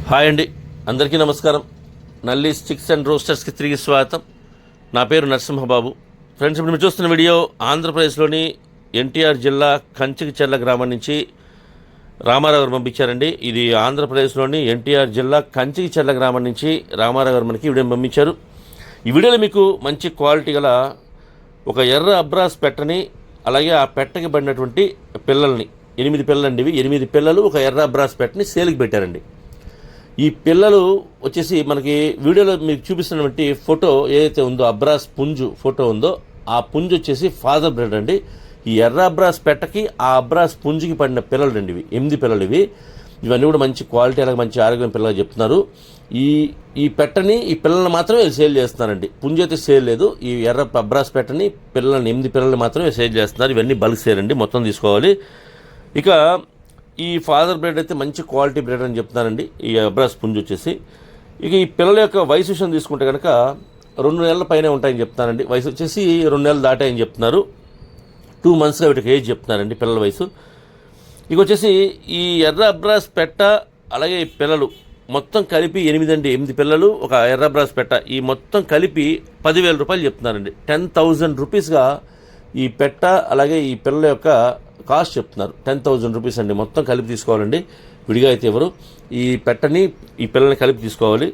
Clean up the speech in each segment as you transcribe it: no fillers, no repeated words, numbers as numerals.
Hi అండి, అందరికీ నమస్కారం. నల్లీస్ చిక్స్ అండ్ రోస్టర్స్కి తిరిగి స్వాగతం. నా పేరు నరసింహబాబు. ఫ్రెండ్స్, ఇప్పుడు మీరు చూస్తున్న వీడియో ఆంధ్రప్రదేశ్లోని ఎన్టీఆర్ జిల్లా కంచికిచెర్ల గ్రామం నుంచి రామారావు గారు పంపించారండి. ఇది ఆంధ్రప్రదేశ్లోని ఎన్టీఆర్ జిల్లా కంచికిచెర్ల గ్రామం నుంచి రామారావు గారు మనకి వీడియోని పంపించారు. ఈ వీడియోలో మీకు మంచి క్వాలిటీ గల ఒక ఎర్ర అబ్రాస్ పెట్టని, అలాగే ఆ పెట్టకి పడినటువంటి పిల్లల్ని 8 పిల్లలండి. ఇవి 8 పిల్లలు ఒక ఎర్ర అబ్రాస్ పెట్టని సేల్కి పెట్టారండి. ఈ పిల్లలు వచ్చేసి మనకి వీడియోలో మీకు చూపిస్తున్నటువంటి ఫోటో ఏదైతే ఉందో, అబ్రాస్ పుంజు ఫోటో ఉందో, ఆ పుంజు వచ్చేసి ఫాదర్ బ్రెడ్ అండి. ఈ ఎర్ర అబ్రాస్ పెట్టకి ఆ అబ్రాస్ పుంజుకి పడిన పిల్లలు అండి. ఇవి 8 పిల్లలు. ఇవన్నీ కూడా మంచి క్వాలిటీ, అలాగే మంచి ఆరోగ్యం పిల్లలు చెప్తున్నారు. ఈ పెట్టని, ఈ పిల్లల్ని మాత్రమే సేల్ చేస్తున్నారండి. పుంజు అయితే సేల్ లేదు. ఈ ఎర్ర అబ్రాస్ పెట్టని పిల్లల్ని 8 పిల్లల్ని మాత్రమే సేల్ చేస్తున్నారు. ఇవన్నీ బల్క్ సేల్ అండి, మొత్తం తీసుకోవాలి. ఇక ఈ ఫాదర్ బ్రెడ్ అయితే మంచి క్వాలిటీ బ్రెడ్ అని చెప్తున్నారండి, ఈ అబ్రాస్ పుంజు వచ్చేసి. ఇక ఈ పిల్లల యొక్క వయసు విషయం తీసుకుంటే కనుక 2 నెలల పైనే ఉంటాయని చెప్తున్నారండి. వయసు వచ్చేసి 2 నెలలు దాటాయని చెప్తున్నారు. 2 మంత్స్గా వీటికి ఏజ్ చెప్తున్నారండి పిల్లల వయసు. ఇక వచ్చేసి ఈ ఎర్ర అబ్రాస్ పెట్ట, అలాగే ఈ పిల్లలు మొత్తం కలిపి 8 పిల్లలు, ఒక ఎర్ర అబ్రాస్ పెట్ట, ఈ మొత్తం కలిపి 10,000 రూపాయలు చెప్తున్నారండి. 10,000 రూపీస్గా ఈ పెట్ట, అలాగే ఈ పిల్లల యొక్క కాస్ట్ చెప్తున్నారు. 10,000 రూపీస్ అండి. మొత్తం కలిపి తీసుకోవాలండి, విడిగా అయితే ఎవరు. ఈ పెట్టని, ఈ పిల్లల్ని కలిపి తీసుకోవాలి.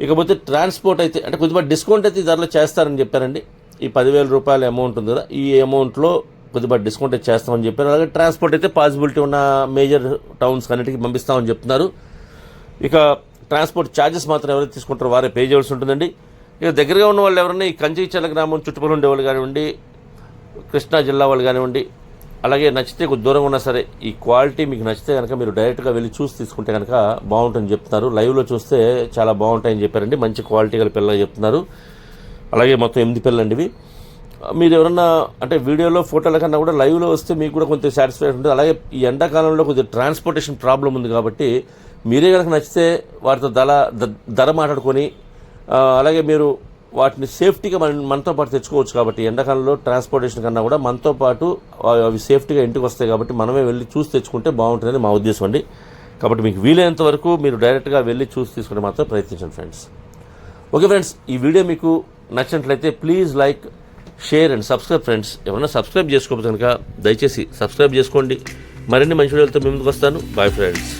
ఇకపోతే ట్రాన్స్పోర్ట్ అయితే అంటే కొద్దిగా డిస్కౌంట్ అయితే ఈ ధరలో చేస్తారని చెప్పారండి. ఈ 10,000 రూపాయల అమౌంట్ ఉంది కదా, ఈ అమౌంట్లో కొద్దిగా డిస్కౌంట్ అయితే చేస్తామని చెప్పారు. అలాగే ట్రాన్స్పోర్ట్ అయితే పాసిబిలిటీ ఉన్న మేజర్ టౌన్స్ అన్నిటికీ పంపిస్తామని చెప్తున్నారు. ఇక ట్రాన్స్పోర్ట్ ఛార్జెస్ మాత్రం ఎవరైతే తీసుకుంటారో వారే పే చేయాల్సి ఉంటుందండి. ఇక దగ్గరగా ఉన్న వాళ్ళు ఎవరైనా ఈ కంచికిచెర్ల గ్రామం చుట్టుపక్కల ఉండేవాళ్ళు కానివ్వండి, కృష్ణా జిల్లా వాళ్ళు కానివ్వండి, అలాగే నచ్చితే కొద్ది దూరంగా ఉన్నా సరే, ఈ క్వాలిటీ మీకు నచ్చితే కనుక మీరు డైరెక్ట్గా వెళ్ళి చూసి తీసుకుంటే కనుక బాగుంటుందని చెప్తున్నారు. లైవ్లో చూస్తే చాలా బాగుంటాయని చెప్పారండి. మంచి క్వాలిటీ గల పిల్లలు చెప్తున్నారు. అలాగే మొత్తం 8 పిల్లలండి ఇవి. మీరు ఎవరన్నా అంటే వీడియోలో ఫోటోల కన్నా కూడా లైవ్లో వస్తే మీకు కూడా కొంచెం సాటిస్ఫాక్షన్ ఉంటుంది. అలాగే ఈ ఎండాకాలంలో కొద్దిగా ట్రాన్స్పోర్టేషన్ ప్రాబ్లం ఉంది కాబట్టి మీరే కనుక నచ్చితే వాటితో ధర మాట్లాడుకొని, అలాగే మీరు వాటిని సేఫ్టీగా మనతో పాటు తెచ్చుకోవచ్చు. కాబట్టి ఎండాకాలంలో ట్రాన్స్పోర్టేషన్ కన్నా కూడా మనతో పాటు అవి సేఫ్టీగా ఇంటికి వస్తాయి కాబట్టి మనమే వెళ్ళి చూసి తెచ్చుకుంటే బాగుంటుందని మా ఉద్దేశం అండి. కాబట్టి మీకు వీలైనంత వరకు మీరు డైరెక్ట్గా వెళ్ళి చూసి తీసుకుంటే మాత్రం ప్రయత్నించండి ఫ్రెండ్స్. ఓకే ఫ్రెండ్స్, ఈ వీడియో మీకు నచ్చినట్లయితే please like, share and subscribe friends. ఎవరైనా సబ్స్క్రైబ్ చేసుకోకపోతే కనుక దయచేసి సబ్స్క్రైబ్ చేసుకోండి. మరిన్ని మంచి వీడియోలతో మీ ముందుకు వస్తాను. Bye friends.